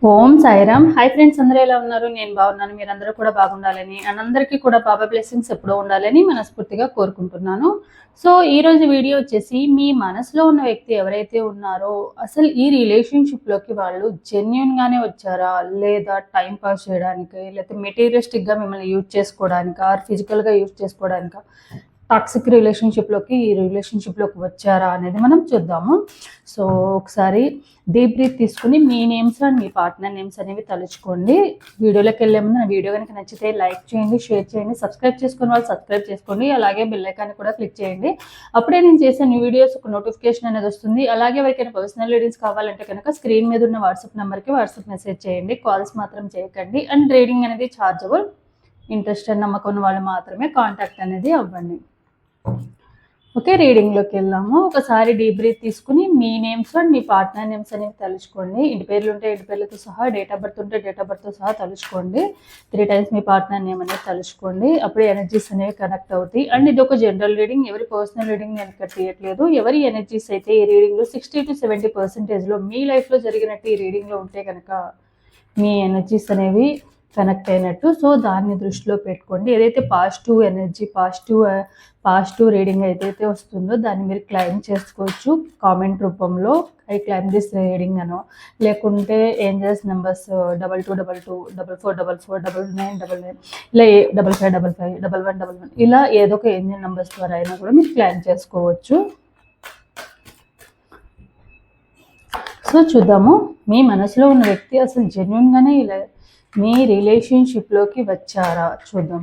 ఓం Sairam. Hi friends, అందరూ ఎలా ఉన్నారు? నేను బాగున్నాను. మీరందరూ కూడా బాగుండాలని అండ్ అందరికీ కూడా బాబా బ్లెస్సింగ్స్ ఎప్పుడూ ఉండాలని మనస్ఫూర్తిగా కోరుకుంటున్నాను. సో ఈరోజు వీడియో వచ్చేసి, మీ మనసులో ఉన్న వ్యక్తి ఎవరైతే ఉన్నారో అసలు ఈ రిలేషన్షిప్లోకి వాళ్ళు జెన్యున్గానే వచ్చారా, లేదా టైం పాస్ చేయడానికి, లేకపోతే మెటీరియలిస్టిక్గా మిమ్మల్ని యూజ్ చేసుకోవడానికా, ఆర్ ఫిజికల్గా యూజ్ చేసుకోవడానికా, టాక్సిక్ రిలేషన్షిప్లోకి ఈ రిలేషన్షిప్లోకి వచ్చారా అనేది మనం చూద్దాము. సో ఒకసారి డీప్ బ్రీత్ తీసుకుని మీ నేమ్స్ అండ్ మీ పార్ట్నర్ నేమ్స్ అనేవి తలుచుకోండి. వీడియోలోకి వెళ్ళే ముందు నా వీడియో కనుక నచ్చితే లైక్ చేయండి, షేర్ చేయండి, సబ్స్క్రైబ్ చేసుకుని వాళ్ళు సబ్స్క్రైబ్ చేసుకోండి, అలాగే బెల్ ఐకాన్ కూడా క్లిక్ చేయండి. అప్పుడే నేను చేసే న్యూ వీడియోస్ ఒక నోటిఫికేషన్ అనేది వస్తుంది. అలాగే ఎవరికైనా పర్సనల్ రీడింగ్స్ కావాలంటే కనుక స్క్రీన్ మీద ఉన్న వాట్సాప్ నెంబర్కి వాట్సాప్ మెసేజ్ చేయండి. కాల్స్ మాత్రం చేయకండి. అండ్ రీడింగ్ అనేది ఛార్జబుల్. ఇంట్రెస్ట్ అండ్ నమ్మకం ఉన్న వాళ్ళు మాత్రమే కాంటాక్ట్ అనేది అవ్వండి. ఓకే, రీడింగ్లోకి వెళ్దాము. ఒకసారి డీప్ బ్రీత్ తీసుకుని మీ నేమ్స్ అండ్ మీ పార్ట్నర్ నేమ్స్ అనేవి తలుచుకోండి. ఇంటి పేర్లు ఉంటే ఇంటి పేర్లతో సహా, డేట్ ఆఫ్ బర్త్ ఉంటే డేట్ ఆఫ్ బర్త్తో సహా తలుచుకోండి. 3 times మీ పార్ట్నర్ నేమ్ అనేది తలుచుకోండి. అప్పుడు ఎనర్జీస్ అనేవి కనెక్ట్ అవుతాయి. అండ్ ఇది ఒక జనరల్ రీడింగ్, ఎవరి పర్సనల్ రీడింగ్ నేను ఇక్కడ తీయట్లేదు. ఎవరి ఎనర్జీస్ అయితే ఈ రీడింగ్లో 60 to 70% మీ లైఫ్లో జరిగినట్టు ఈ రీడింగ్లో ఉంటే కనుక మీ ఎనర్జీస్ అనేవి కనెక్ట్ అయినట్టు. సో దాన్ని దృష్టిలో పెట్టుకోండి. ఏదైతే పాజిటివ్ ఎనర్జీ, పాజిటివ్ రీడింగ్ ఏదైతే వస్తుందో దాన్ని మీరు క్లైమ్ చేసుకోవచ్చు కామెంట్ రూపంలో. ఐ క్లైమ్ దిస్ రీడింగ్ అనో, లేకుంటే ఏంజల్స్ నెంబర్స్ 2222 4444 9999 ఇలా 5555 1111 ఇలా ఏదో ఒక ఏంజల్ నెంబర్స్ ద్వారా అయినా కూడా మీరు క్లైమ్ చేసుకోవచ్చు. సో చూద్దాము, మీ మనసులో ఉన్న వ్యక్తి అసలు జెన్యున్గానే ఇలా మీ రిలేషన్షిప్లోకి వచ్చారా చూద్దాం.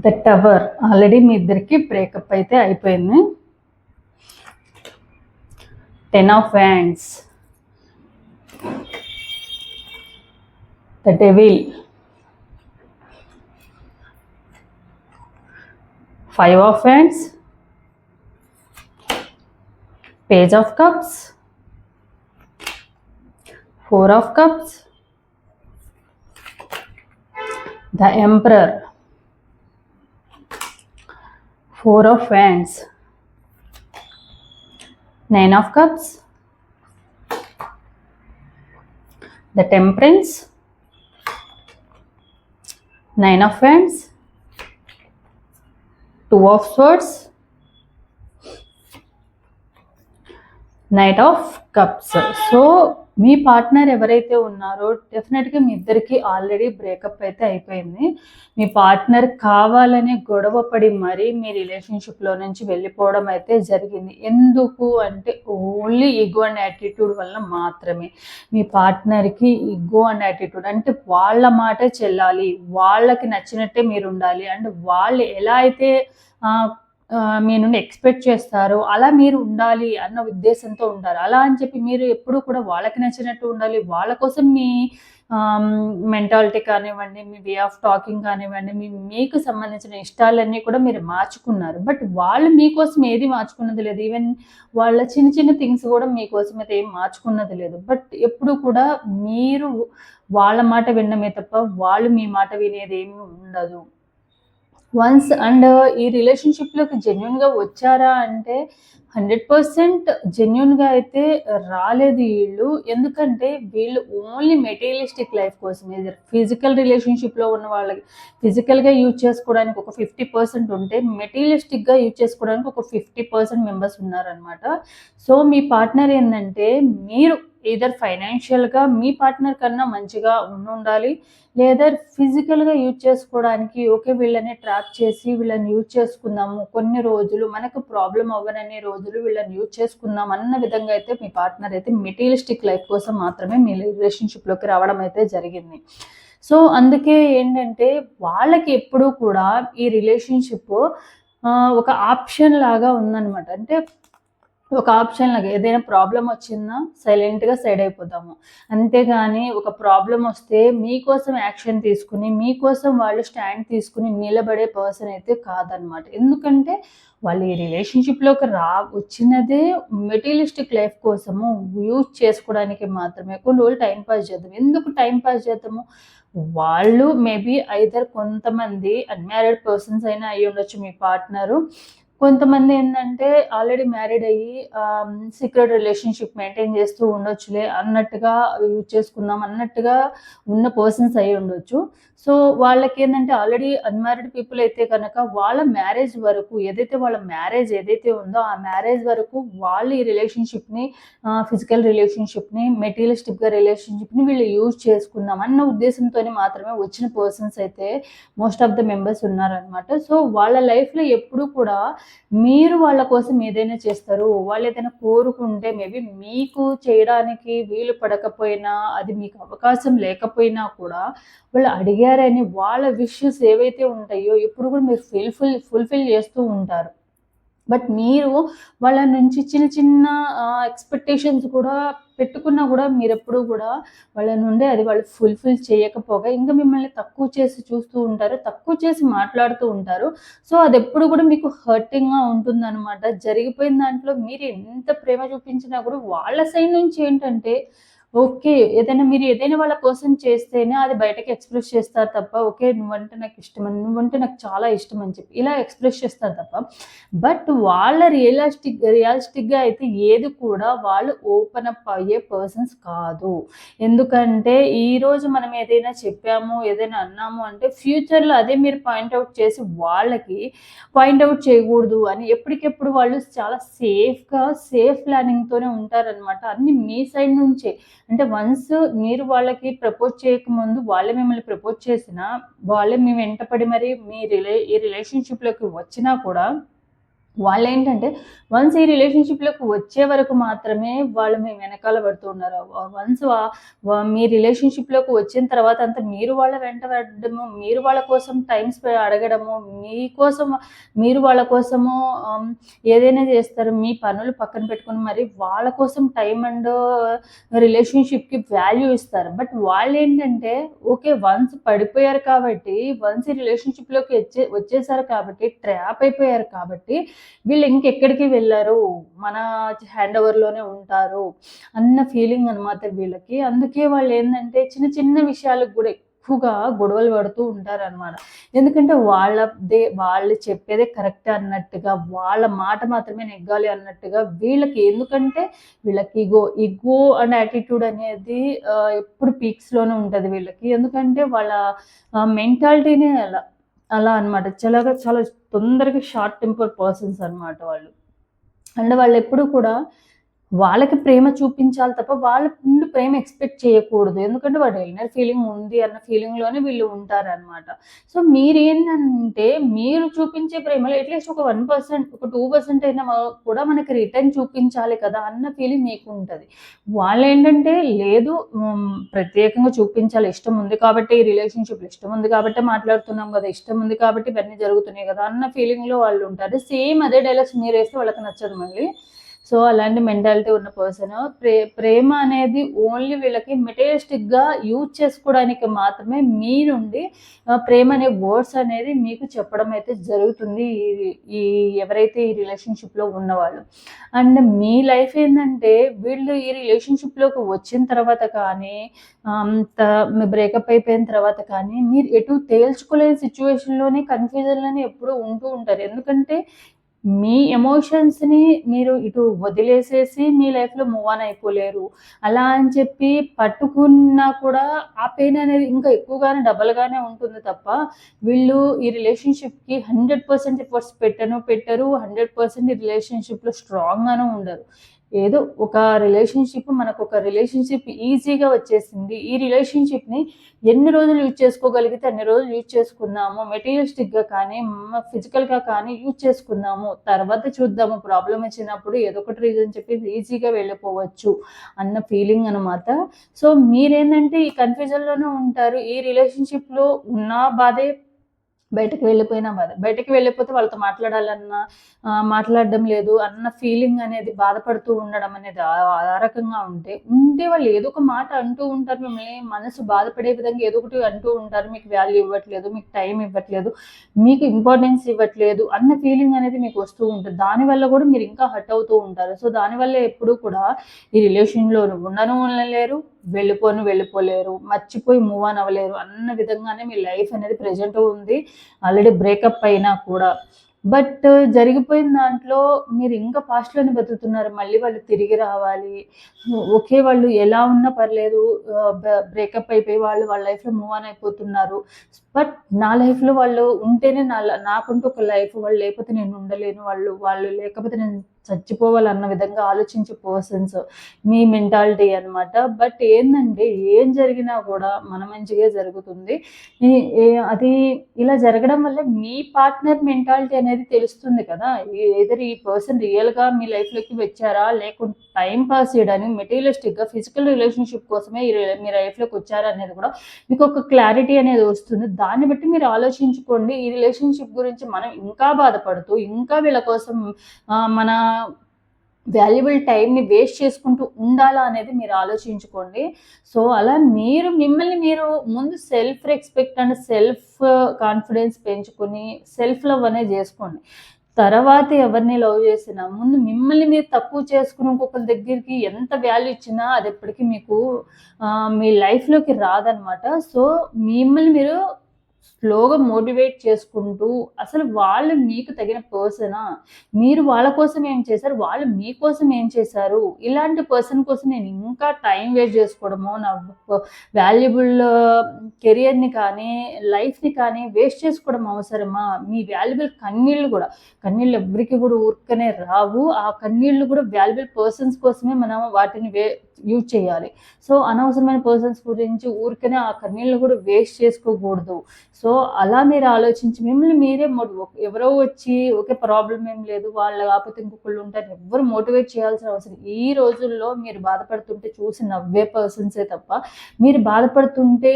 ద టవర్, ఆల్రెడీ మీ ఇద్దరికి బ్రేకప్ అయితే అయిపోయింది. 10 of Wands, the devil, 5 of Wands, Page of Cups, 4 of Cups, the Emperor, 4 of Wands, 9 of Cups, the Temperance, 9 of Wands, 2 of Swords, knight of cups. So me partner ఎవరైతే ఉన్నారో డెఫినెట్గా మీ ఇద్దరికి already breakup అయితే అయిపోయింది. మీ partner కావాలని గొడవ పడి మరీ మీ రిలేషన్షిప్లో నుంచి వెళ్ళిపోవడం అయితే జరిగింది. ఎందుకు అంటే ఓన్లీ ఈగో అండ్ యాటిట్యూడ్ వల్ల మాత్రమే. మీ పార్ట్నర్కి ఈగో అండ్ యాటిట్యూడ్ అంటే వాళ్ళ మాటే చెల్లాలి, వాళ్ళకి నచ్చినట్టే మీరు ఉండాలి, అండ్ వాళ్ళు ఎలా అయితే మీ నుండి ఎక్స్పెక్ట్ చేస్తారు అలా మీరు ఉండాలి అన్న ఉద్దేశంతో ఉంటారు. అలా అని చెప్పి మీరు ఎప్పుడూ కూడా వాళ్ళకి నచ్చినట్టు ఉండాలి, వాళ్ళ కోసం మీ మెంటాలిటీ కానివ్వండి, మీ వే ఆఫ్ టాకింగ్ కానివ్వండి, మీకు సంబంధించిన ఇష్టాలన్నీ కూడా మీరు మార్చుకున్నారు. బట్ వాళ్ళు మీకోసం ఏది మార్చుకున్నది లేదు. ఈవెన్ వాళ్ళ చిన్న చిన్న థింగ్స్ కూడా మీకోసం అయితే ఏం మార్చుకున్నది లేదు. బట్ ఎప్పుడు కూడా మీరు వాళ్ళ మాట వినడమే తప్ప వాళ్ళు మీ మాట వినేది ఏమీ ఉండదు. వన్స్ అండ్ ఈ రిలేషన్షిప్లోకి జెన్యున్గా వచ్చారా అంటే 100% జెన్యున్గా అయితే రాలేదు వీళ్ళు. ఎందుకంటే వీళ్ళు ఓన్లీ మెటీరియలిస్టిక్ లైఫ్ కోసమే. ఫిజికల్ రిలేషన్షిప్లో ఉన్న వాళ్ళకి ఫిజికల్గా యూజ్ చేసుకోవడానికి ఒక 50% ఉంటే, మెటీరియలిస్టిక్గా యూజ్ చేసుకోవడానికి ఒక 50% మెంబర్స్ ఉన్నారనమాట. సో మీ పార్ట్నర్ ఏంటంటే, మీరు ఈదర్ ఫైనాన్షియల్గా మీ పార్ట్నర్ కన్నా మంచిగా ఉండాలి, లేదా ఫిజికల్గా యూజ్ చేసుకోవడానికి ఓకే వీళ్ళని ట్రాప్ చేసి వీళ్ళని యూజ్ చేసుకుందాము కొన్ని రోజులు, మనకు ప్రాబ్లం అవ్వననే రోజులు వీళ్ళని యూజ్ చేసుకుందాం అన్న విధంగా అయితే మీ పార్ట్నర్ అయితే మెటీరియలిస్టిక్ లైఫ్ కోసం మాత్రమే మీ రిలేషన్షిప్లోకి రావడం అయితే జరిగింది. సో అందుకే ఏంటంటే వాళ్ళకి ఎప్పుడూ కూడా ఈ రిలేషన్షిప్ ఒక ఆప్షన్ లాగా ఉందన్నమాట. అంటే ఒక ఆప్షన్ లాగా ఏదైనా ప్రాబ్లం వచ్చిందా సైలెంట్గా సైడ్ అయిపోతాము, అంతేగాని ఒక ప్రాబ్లం వస్తే మీకోసం యాక్షన్ తీసుకుని మీకోసం వాళ్ళు స్టాండ్ తీసుకుని నిలబడే పర్సన్ అయితే కాదనమాట. ఎందుకంటే వాళ్ళు ఈ రిలేషన్షిప్లోకి వచ్చినదే మెటీరియలిస్టిక్ లైఫ్ కోసము, యూజ్ చేసుకోవడానికి మాత్రమే. కొన్ని రోజులు టైంపాస్ చేద్దాం. ఎందుకు టైంపాస్ చేద్దాము? వాళ్ళు మేబీ ఐదర్ కొంతమంది అన్మ్యారీడ్ పర్సన్స్ అయినా అయ్యి ఉండొచ్చు మీ పార్ట్నరు, కొంతమంది ఏందంటే ఆల్రెడీ మ్యారీడ్ అయ్యి సీక్రెట్ రిలేషన్‌షిప్ మెయింటైన్ చేస్తూ ఉండొచ్చులే అన్నట్టుగా యూజ్ చేసుకుందాం అన్నట్టుగా ఉన్న పర్సన్స్ అయ్యి ఉండొచ్చు. సో, వాళ్ళకేందంటే ఆల్రెడీ అన్‌మ్యారీడ్ పీపుల్ అయితే గనక వాళ్ళ మ్యారేజ్ వరకు వాళ్ళ మ్యారేజ్ ఏదైతే ఉందో ఆ మ్యారేజ్ వరకు వాళ్ళు ఈ రిలేషన్‌షిప్‌ని ఫిజికల్ రిలేషన్‌షిప్‌ని, మెటీరియలిస్టిక్‌గా రిలేషన్‌షిప్‌ని వీళ్ళు యూజ్ చేసుకుందాం అన్న ఉద్దేశంతోని మాత్రమే వచ్చిన పర్సన్స్ అయితే మోస్ట్ ఆఫ్ ద మెంబర్స్ ఉన్నారనమాట. సో, వాళ్ళ లైఫ్‌లో ఎప్పుడూ కూడా మీరు వాళ్ళ కోసం ఏదైనా చేస్తారు. వాళ్ళేదైనా కోరుకుంటే మేబీ మీకు చేయడానికి వీలు పడకపోయినా, అది మీకు అవకాశం లేకపోయినా కూడా వాళ్ళు అడిగారని వాళ్ళ విషెస్ ఏవైతే ఉంటాయో ఎప్పుడు కూడా మీరు ఫుల్‌ఫిల్ చేస్తూ ఉంటారు. బట్ మీరు వాళ్ళ నుంచి చిన్న చిన్న ఎక్స్‌పెక్టేషన్స్ కూడా పెట్టుకున్నా గూడా మీరెప్పుడూ గూడా వాళ్ళ నుండి అది వాళ్ళు ఫుల్‌ఫిల్ చేయకపోగా ఇంకా మిమ్మల్ని తక్కువ చేసి చూస్తూ ఉంటారు. తక్కువ చేసి మాట్లాడుతూ ఉంటారు. సో, అదెప్పుడు గూడా మీకు హర్టింగ్‌గా ఉంటుందనమాట. జరిగిపోయిన దాంట్లో మీరు ఎంత ప్రేమ చూపించినా గూడా వాళ్ళ సైడ్ నుంచి ఏంటంటే ఓకే. మీరు ఏదైనా వాళ్ళ కోసం చేస్తేనే అది బయటకి ఎక్స్‌ప్రెస్ చేస్తారు తప్ప, ఓకే. నువ్వంటే నాకిష్టమని, నువ్వంటే నాకు చాలా ఇష్టమని చెప్పి ఇలా ఎక్స్‌ప్రెస్ చేస్తారు తప్ప, బట్ వాళ్ళ రియలిస్టిక్‌గా అయితే ఏది కూడా వాళ్ళు ఓపెన్ అప్ అయ్యే పర్సన్స్ కాదు. ఎందుకంటే ఈరోజు మనం ఏదైనా చెప్పాము, ఏదైనా అన్నాము అంటే ఫ్యూచర్‌లో అదే మీరు పాయింట్ ఔట్ చేసి వాళ్ళకి పాయింట్ ఔట్ చేయకూడదు అని ఎప్పటికెప్పుడు వాళ్ళు చాలా సేఫ్ ప్లానింగ్‌తోనే ఉంటారనమాట. అన్నీ మీ సైడ్ నుంచే. అంటే వన్స్ మీరు వాళ్ళకి ప్రపోజ్ చేయకముందు వాళ్ళే మిమ్మల్ని ప్రపోజ్ చేసినా, వాళ్ళే మీ వెంట పడి మరి ఈ రిలేషన్‌షిప్‌లోకి వచ్చినా కూడా వాళ్ళేంటంటే వన్స్ ఈ రిలేషన్‌షిప్‌లోకి వచ్చే వరకు మాత్రమే వాళ్ళు మీ వెనకాల పడుతూ ఉన్నారు. వన్స్ వ వ మీ రిలేషన్‌షిప్‌లోకి వచ్చిన తర్వాత అంతా మీరు వాళ్ళ వెంట పడడము, మీరు వాళ్ళ కోసం అడగడము, మీకోసం మీరు వాళ్ళ కోసము ఏదైనా చేస్తారు. మీ పనులు పక్కన పెట్టుకొని మరి వాళ్ళ కోసం టైమ్ అండ్ రిలేషన్‌షిప్‌కి వాల్యూ ఇస్తారు. బట్ వాళ్ళేంటంటే ఓకే. వన్స్ పడిపోయారు కాబట్టి, వన్స్ ఈ రిలేషన్‌షిప్‌లోకి వచ్చేసారు కాబట్టి, ట్రాప్ అయిపోయారు కాబట్టి వీళ్ళు ఇంకెక్కడికి వెళ్లరు. మన హ్యాండ్ ఓవర్‌లోనే ఉంటారు అన్న ఫీలింగ్ అనమాట వీళ్ళకి. అందుకే వాళ్ళేందంటే చిన్న చిన్న విషయాలకు గూడా ఎక్కువగా గొడవలు పడుతూ ఉంటారనమాట. ఎందుకంటే వాళ్ళు చెప్పేదే కరెక్ట్ అన్నట్టుగా, వాళ్ళ మాట మాత్రమే నెగ్గాలి అన్నట్టుగా వీళ్ళకి ఎందుకంటే వీళ్ళకి ఇగో అండ్ యాటిట్యూడ్ అనేది ఎప్పుడు పీక్స్‌లోనే ఉంటది వీళ్ళకి. ఎందుకంటే వాళ్ళ మెంటాలిటీనే అలా అనమాట. చాలా తొందరగా షార్ట్ టెంపర్ పర్సన్స్ అనమాట వాళ్ళు. అండ్ వాళ్ళెప్పుడు కూడా వాళ్ళకి ప్రేమ చూపించాలి తప్ప వాళ్ళ నుండి ప్రేమ ఎక్స్‌పెక్ట్ చేయకూడదు. ఎందుకంటే వాడు ఇన్నర్ ఫీలింగ్ ఉంది అన్న ఫీలింగ్‌లోనే వీళ్ళు ఉంటారనమాట. సో, మీరేంటంటే మీరు చూపించే ప్రేమలో అట్‌లీస్ట్ ఒక 1%, ఒక 2% అయినా కూడా మనకి రిటర్న్ చూపించాలి కదా అన్న ఫీలింగ్ మీకుంటది. వాళ్ళేంటంటే లేదు ప్రత్యేకంగా చూపించాలి. ఇష్టం ఉంది కాబట్టి ఈ రిలేషన్‌షిప్‌లో ఇష్టం ఉంది కాబట్టే మాట్లాడుతున్నాం గదా! ఇష్టం ఉంది కాబట్టి ఇవన్నీ జరుగుతున్నాయి గదా! అన్న ఫీలింగ్‌లో వాళ్ళుంటారు. సేమ్ అదే డైలాగ్స్ మీరేస్తే వాళ్ళకి నచ్చదు మళ్ళీ. సో, అలాంటి మెంటాలిటీ ఉన్న పర్సను ప్రేమ అనేది ఓన్లీ వీళ్ళకి మెటీరియలిస్టిక్‌గా యూజ్ చేసుకోవడానికి మాత్రమే మీ నుండి ప్రేమ అనే వర్డ్స్ అనేది మీకు చెప్పడం అయితే జరుగుతుంది. ఈ ఎవరైతే ఈ రిలేషన్‌షిప్‌లో ఉన్నవాళ్ళు. అండ్ మీ లైఫ్ ఏందంటే వీళ్ళు ఈ రిలేషన్‌షిప్‌లోకి వచ్చిన తర్వాత కానీ అంత బ్రేకప్ అయిపోయిన తర్వాత కానీ మీరు ఎటు తేల్చుకోలేని సిట్యుయేషన్‌లోనే కన్‌ఫ్యూజన్‌లోనే ఎప్పుడూ ఉంటూ ఉంటారు. ఎందుకంటే మీ ఎమోషన్స్‌ని మీరు ఇటు వదిలేసేసి మీ లైఫ్‌లో మూవ్ ఆన్ అయిపోలేరు. అలా అని చెప్పి పట్టుకున్నా కూడా ఆ పెయిన్ అనేది ఇంకా ఎక్కువగానే డబల్‌గానే ఉంటుంది తప్ప, వీళ్ళు ఈ రిలేషన్‌షిప్‌కి 100% ఎఫర్ట్స్ పెట్టరు. 100% ఈ రిలేషన్‌షిప్‌లో స్ట్రాంగ్‌గాను ఉండరు. ఏదో మనకొక రిలేషన్‌షిప్ ఈజీగా వచ్చేసింది. ఈ రిలేషన్‌షిప్‌ని ఎన్ని రోజులు యూజ్ చేసుకోగలిగితే అన్ని రోజులు యూజ్ చేసుకుందాము. మెటీరియలిస్టిక్‌గా కానీ, ఫిజికల్‌గా కానీ యూజ్ చేసుకుందాము. తర్వాత చూద్దాము ప్రాబ్లమ్ వచ్చినప్పుడు ఏదో ఒకటి రీజన్ చెప్పి ఈజీగా వెళ్ళిపోవచ్చు అన్న ఫీలింగ్ అనమాట. సో, మీరేందంటే ఈ కన్‌ఫ్యూజన్‌లోనే ఉంటారు. ఈ రిలేషన్‌షిప్‌లో ఉన్న బాధే బయటకి వెళ్ళిపోయినా బాధ. బయటకి వెళ్ళిపోతే వాళ్ళతో మాట్లాడాలన్నా మాట్లాడడం లేదు అన్న ఫీలింగ్ అనేది బాధపడుతూ ఉండడం అనేది ఆ రకంగా ఉంటే వాళ్ళు ఏదో ఒక మాట అంటూ ఉంటారు. మిమ్మల్ని మనసు బాధపడే విధంగా ఏదో ఒకటి అంటూ ఉంటారు. మీకు వాల్యూ ఇవ్వట్లేదు, మీకు టైం ఇవ్వట్లేదు, మీకు ఇంపార్టెన్స్ ఇవ్వట్లేదు అన్న ఫీలింగ్ అనేది మీకు వస్తూ ఉంటది. దానివల్ల కూడా మీరు ఇంకా హర్ట్ అవుతూ ఉంటారు. సో, దానివల్ల ఎప్పుడూ కూడా ఈ రిలేషన్‌లో ఉండలేరు, వెళ్ళిపోలేరు, మర్చిపోయి మూవ్ ఆన్ అవ్వలేరు అన్న విధంగానే మీ లైఫ్ అనేది ప్రెజెంట్ ఉంది. ఆల్రెడీ బ్రేకప్ అయినా కూడా. బట్ జరిగిపోయిన దాంట్లో మీరు ఇంకా పాస్ట్‌లోనే బతుకుతున్నారు. మళ్ళీ వాళ్ళు తిరిగి రావాలి. ఓకే. వాళ్ళు ఎలా ఉన్నా పర్లేదు. బ్రేకప్ అయిపోయి వాళ్ళు వాళ్ళ లైఫ్‌లో మూవ్ ఆన్ అయిపోతున్నారు. బట్ నా లైఫ్‌లో వాళ్ళు ఉంటేనే నాకంటూ ఒక లైఫ్. వాళ్ళు లేకపోతే నేను ఉండలేను. వాళ్ళు లేకపోతే నేను చచ్చిపోవాలన్న విధంగా ఆలోచించే పర్సన్స్. మీ మెంటాలిటీ అన్నమాట. బట్ ఏందంటే ఏం జరిగినా కూడా మన మంచిగే జరుగుతుంది. ఈ ఏ అది ఇలా జరగడం వల్ల మీ పార్ట్నర్ మెంటాలిటీ అనేది తెలుస్తుంది కదా! ఎయిదర్ ఈ పర్సన్ రియల్‌గా మీ లైఫ్‌లోకి వచ్చారా? లేకుంటే టైమ్ పాస్ చేయడానికి మెటీరియలిస్టిక్‌గా ఫిజికల్ రిలేషన్‌షిప్ కోసమే మీ లైఫ్‌లోకి వచ్చారా? అనేది కూడా మీకు ఒక క్లారిటీ అనేది వస్తుంది. దాన్ని బట్టి మీరు ఆలోచించుకోండి. ఈ రిలేషన్‌షిప్ గురించి మనం ఇంకా బాధపడుతూ, ఇంకా వీళ్ళ కోసం మన వాల్యుబుల్ టైమ్‌ని వేస్ట్ చేసుకుంటూ ఉండాలా అనేది మీరు ఆలోచించుకోండి. సో, అలా మిమ్మల్ని మీరు ముందు self respect and self confidence పెంచుకొని, సెల్ఫ్ లవ్ అనేది జేసుకోండి. తర్వాత ఎవరిని లవ్ చేసినా ముందు మిమ్మల్ని మీరు తక్కువ చేసుకొని ఇంకొకరి దగ్గరికి ఎంత వాల్యూ ఇచ్చినా అది ఎప్పటికి మీకు మీ లైఫ్‌లోకి రాదనమాట. సో, మిమ్మల్ని మీరు స్లోగా మోటివేట్ చేసుకుంటూ, అసలు వాళ్ళు మీకు తగిన పర్సనా? మీరు వాళ్ళ కోసం ఏం చేశారు? వాళ్ళు మీకోసం ఏం చేశారు? ఇలాంటి పర్సన్ కోసం నేను ఇంకా టైం వేస్ట్ చేసుకోవడమో, నా వాల్యుబుల్ కెరియర్‌ని కానీ, లైఫ్‌ని కానీ వేస్ట్ చేసుకోవడం అవసరమా? మీ వాల్యుబుల్ కన్నీళ్ళు ఎవ్వరికీ కూడా ఊరికనే రావు. ఆ కన్నీళ్ళు కూడా వాల్యుబుల్ పర్సన్స్ కోసమే మనం వాటిని యూజ్ చేయాలి. సో, అనవసరమైన పర్సన్స్ గురించి ఊరికనే ఆ కన్నీళ్ళు కూడా వేస్ట్ చేసుకోకూడదు. సో, అలా మీరు ఆలోచించి మిమ్మల్ని మీరే ఎవరో వచ్చి ఓకే. ప్రాబ్లమ్ ఏం లేదు. వాళ్ళు కాకపోతే ఇంకొకళ్ళు ఉంటారు. ఎవ్వరు మోటివేట్ చేయాల్సిన అవసరం ఈ రోజుల్లో మీరు బాధపడుతుంటే చూసి నవ్వే పర్సన్సే తప్ప, మీరు బాధపడుతుంటే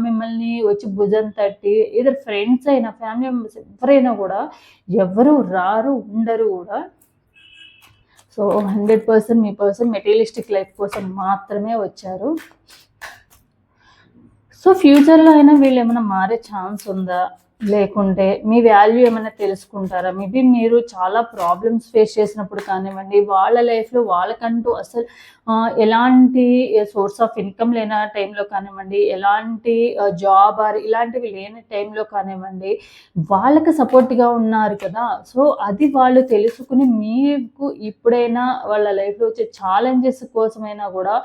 మిమ్మల్ని వచ్చి భుజం తట్టి ఏదో ఫ్రెండ్స్ అయినా, ఫ్యామిలీ మెంబర్స్ ఎవరైనా కూడా ఎవరు రారు, ఉండరు కూడా. సో, 100% మీ పర్సన్ మెటీరియలిస్టిక్ లైఫ్ కోసం మాత్రమే వచ్చారు. సో, ఫ్యూచర్‌లో అయినా వీళ్ళేమైనా మారే ఛాన్స్ ఉందా? లేకుంటే మీ వాల్యూ ఏమైనా తెలుసుకుంటారా? మేబీ మీరు చాలా ప్రాబ్లమ్స్ ఫేస్ చేసినప్పుడు కానివ్వండి, వాళ్ళ లైఫ్‌లో వాళ్ళకంటూ అసలు ఎలాంటి సోర్స్ ఆఫ్ ఇన్‌కమ్ లేని టైంలో కానివ్వండి, ఎలాంటి జాబ్ ఇలాంటివి లేని టైంలో కానివ్వండి, వాళ్ళకి సపోర్ట్‌గా ఉన్నారు కదా! సో, అది వాళ్ళు తెలుసుకొని మీకు ఇప్పుడైనా వాళ్ళ లైఫ్‌లో వచ్చే ఛాలెంజెస్ కోసమైనా గూడా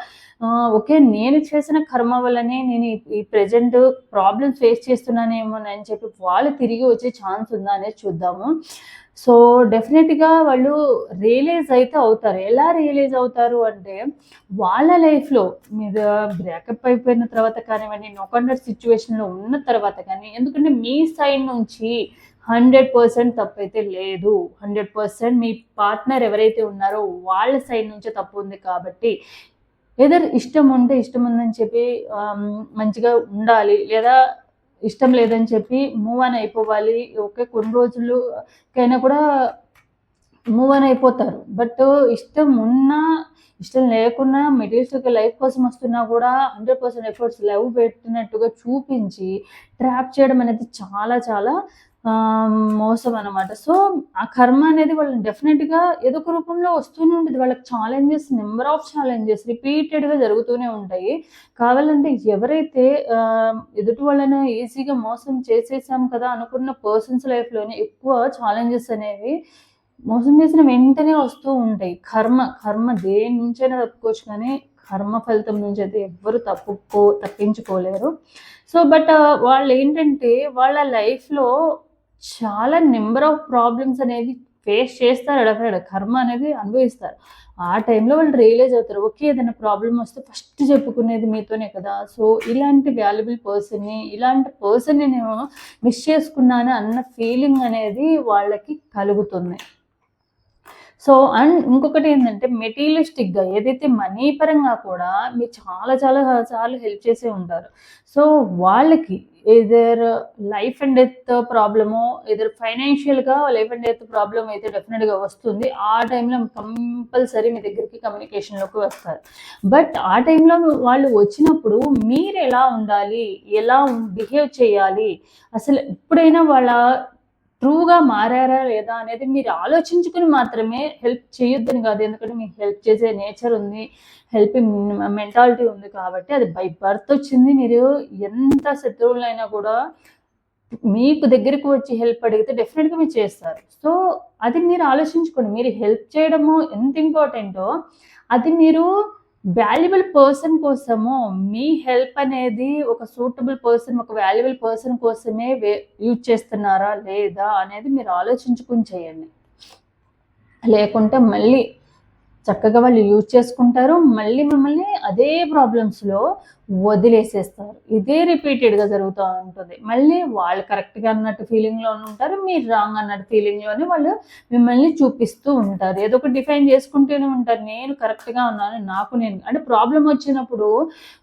ఓకే. నేను చేసిన కర్మ వల్లనే నేను ఈ ప్రెజెంట్ ప్రాబ్లమ్స్ ఫేస్ చేస్తున్నానేమోనని చెప్పి వాళ్ళు తిరిగి వచ్చే ఛాన్స్ ఉందా అనేది చూద్దాము. సో, డెఫినెట్‌గా వాళ్ళు రియలైజ్ అయితే అవుతారు. ఎలా రియలైజ్ అవుతారు అంటే, వాళ్ళ లైఫ్‌లో మీరు బ్రేకప్ అయిపోయిన తర్వాత కానివ్వండి, నో కాంటాక్ట్ సిట్యుయేషన్‌లో ఉన్న తర్వాత కానీ, ఎందుకంటే మీ సైడ్ నుంచి 100% తప్పైతే లేదు. 100% మీ పార్ట్నర్ ఎవరైతే ఉన్నారో వాళ్ళ సైడ్ నుంచే తప్పు ఉంది కాబట్టి, ఇష్టం ఉంటే ఇష్టం ఉందని చెప్పి మంచిగా ఉండాలి. లేదా ఇష్టం లేదని చెప్పి మూవ్ ఆన్ అయిపోవాలి. ఓకే. కొన్ని రోజులుకైనా కూడా మూవ్ ఆన్ అయిపోతారు. బట్ ఇష్టం ఉన్నా, ఇష్టం లేకున్నా మెటీరియలిస్టిక్ లైఫ్ కోసం వస్తున్నా కూడా 100% ఎఫర్ట్స్ లవ్ పెట్టినట్టుగా చూపించి ట్రాప్ చేయడం అనేది చాలా చాలా మోసం అనమాట. సో, ఆ కర్మ అనేది వాళ్ళని డెఫినిట్‌గా ఏదో ఒక రూపంలో వస్తూనే ఉంటది. వాళ్ళకి నంబర్ ఆఫ్ ఛాలెంజెస్ రిపీటెడ్‌గా జరుగుతూనే ఉంటాయి. కావాలంటే ఎవరైతే ఎదుటి వాళ్ళను ఈజీగా మోసం చేసేసాం కదా అనుకున్న పర్సన్స్ లైఫ్‌లోనే ఎక్కువ ఛాలెంజెస్ అనేవి మోసం చేసిన వెంటనే వస్తూ ఉంటాయి. కర్మ దేని నుంచైనా తప్పుకోవచ్చు కానీ, కర్మ ఫలితం నుంచి అయితే ఎవ్వరు తప్పించుకోలేరు. సో, బట్ వాళ్ళేంటంటే వాళ్ళ లైఫ్‌లో చాలా నంబర్ ఆఫ్ ప్రాబ్లమ్స్ అనేది ఫేస్ చేస్తారు డెఫినెట్‌గా. కర్మ అనేది అనుభవిస్తారు. ఆ టైంలో వాళ్ళు రియలైజ్ అవుతారు. ఓకే. ఏదైనా ప్రాబ్లమ్ వస్తే ఫస్ట్ చెప్పుకునేది మీతోనే కదా! సో, ఇలాంటి వాల్యుబుల్ ఇలాంటి పర్సన్‌ని నేను మిస్ చేసుకున్నాను అన్న ఫీలింగ్ అనేది వాళ్ళకి కలుగుతుంది. సో, అండ్ ఇంకొకటేంటంటే మెటీరియలిస్టిక్‌గా ఏదైతే మనీ పరంగా కూడా మీరు చాలా చాలా సార్లు హెల్ప్ చేసే ఉంటారు. సో, వాళ్ళకి ఎయిదర్ లైఫ్ అండ్ డెత్ ప్రాబ్లమో, ఫైనాన్షియల్‌గా లైఫ్ అండ్ డెత్ ప్రాబ్లమ్ అయితే డెఫినిట్‌గా వస్తుంది. ఆ టైంలో కంపల్సరీ మీ దగ్గరికి కమ్యూనికేషన్‌లోకి వస్తారు. బట్ ఆ టైంలో వాళ్ళు వచ్చినప్పుడు మీరెలా ఉండాలి? ఎలా బిహేవ్ చేయాలి? అసలు ఎప్పుడైనా వాళ్ళ ట్రూగా మారారా లేదా అనేది మీరు ఆలోచించుకొని మాత్రమే హెల్ప్ చేయొద్దని కాదు. ఎందుకంటే మీకు హెల్ప్ చేసే నేచర్ ఉంది. హెల్పింగ్ మెంటాలిటీ ఉంది కాబట్టి అది బై బర్త్ వచ్చింది. మీరు ఎంత శత్రువులైనా కూడా మీకు దగ్గరికి వచ్చి హెల్ప్ అడిగితే డెఫినెట్‌గా మీరు చేస్తారు. సో, అది మీరు ఆలోచించుకోండి. మీరు హెల్ప్ చేయడము ఎంత ఇంపార్టెంటో, అది మీరు వాల్యుబుల్ పర్సన్ కోసము, మీ హెల్ప్ అనేది ఒక సూటబుల్ పర్సన్, ఒక వాల్యుబుల్ పర్సన్ కోసమే యూజ్ చేస్తున్నారా లేదా అనేది మీరు ఆలోచించుకొని చేయండి. లేకుంటే మళ్ళీ చక్కగా వాళ్ళు యూజ్ చేసుకుంటారు. మళ్ళీ మిమ్మల్ని అదే ప్రాబ్లమ్స్‌లో వదిలేసేస్తారు. ఇదే రిపీటెడ్‌గా జరుగుతా ఉంటుంది. మళ్ళీ వాళ్ళు కరెక్ట్‌గా అన్నట్టు ఫీలింగ్‌లోనే ఉంటారు. మీరు రాంగ్ అన్నట్టు ఫీలింగ్‌లోనే వాళ్ళు మిమ్మల్ని చూపిస్తూ ఉంటారు. ఏదో ఒకటి డిఫైన్ చేసుకుంటూనే ఉంటారు. నేను కరెక్ట్‌గా ఉన్నాను. అంటే ప్రాబ్లమ్ వచ్చినప్పుడు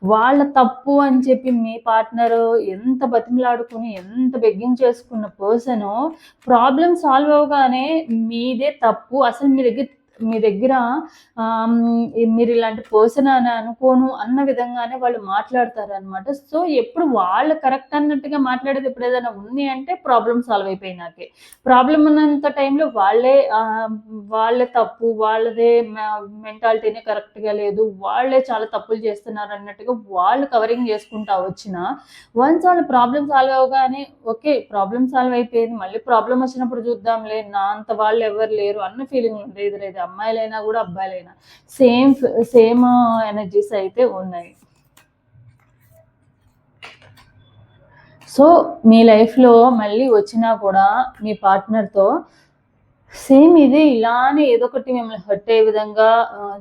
వాళ్ళ తప్పు అని చెప్పి మీ పార్ట్నరు ఎంత బతిమిలాడుకొని, ఎంత బెగ్గింగ్ చేసుకున్న పర్సను ప్రాబ్లమ్ సాల్వ్ అవ్వగానే మీదే తప్పు. అసలు మీ దగ్గర మీరు ఇలాంటి పర్సన్ అని అనుకోను అన్న విధంగానే వాళ్ళు మాట్లాడతారనమాట. సో, ఎప్పుడు వాళ్ళు కరెక్ట్ అన్నట్టుగా మాట్లాడేది ఎప్పుడు ఏదైనా ఉంది అంటే ప్రాబ్లమ్ సాల్వ్ అయిపోయినాకే. ప్రాబ్లమ్ ఉన్నంత టైంలో వాళ్ళే తప్పు, వాళ్ళదే మెంటాలిటీనే కరెక్ట్‌గా లేదు, వాళ్ళే చాలా తప్పులు చేస్తున్నారు అన్నట్టుగా వాళ్ళు కవరింగ్ చేసుకుంటా వచ్చినా, వన్స్ వాళ్ళ ప్రాబ్లమ్ సాల్వ్ అవ్వగానే ఓకే. ప్రాబ్లమ్ సాల్వ్ అయిపోయింది. మళ్ళీ ప్రాబ్లమ్ వచ్చినప్పుడు చూద్దాంలే. నా అంత వాళ్ళు ఎవరు లేరు అన్న ఫీలింగ్ లేదు. లేదు అమ్మాయిలైనా కూడా అబ్బాయిలైనా సేమ్ ఎనర్జీస్ అయితే ఉన్నాయి. సో, మీ లైఫ్‌లో మళ్ళీ వచ్చినా కూడా మీ పార్ట్నర్‌తో సేమ్ ఇలానే ఏదో ఒకటి మిమ్మల్ని హర్ట్ అయ్యే విధంగా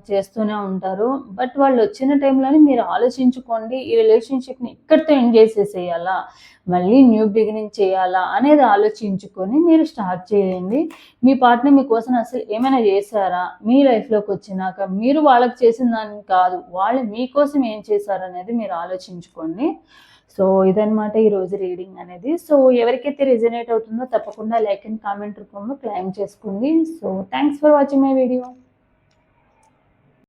చేస్తూనే ఉంటారు. బట్ వాళ్ళొచ్చిన టైంలోనే మీరు ఆలోచించుకోండి. ఈ రిలేషన్‌షిప్‌ని ఇక్కడితో ఎండ్ చేసేసేయాలా? మళ్ళీ న్యూ బిగినింగ్ చేయాలా? అనేది ఆలోచించుకొని మీరు స్టార్ట్ చేయండి. మీ పార్ట్నర్ మీకోసం అసలు ఏమైనా చేశారా? మీ లైఫ్‌లోకొచ్చినాక మీరు వాళ్ళకి చేసిన దాన్ని కాదు. వాళ్ళు మీకోసం ఏం చేశారనేది మీరు ఆలోచించుకోండి. సో, ఇదనమాట ఈరోజు రీడింగ్ అనేది. సో, ఎవరికైతే రెజొనేట్ అవుతుందో తప్పకుండా లైక్ అండ్ కామెంట్ రూపంలో క్లెయిమ్ చేసుకోండి. So, thanks for watching my video.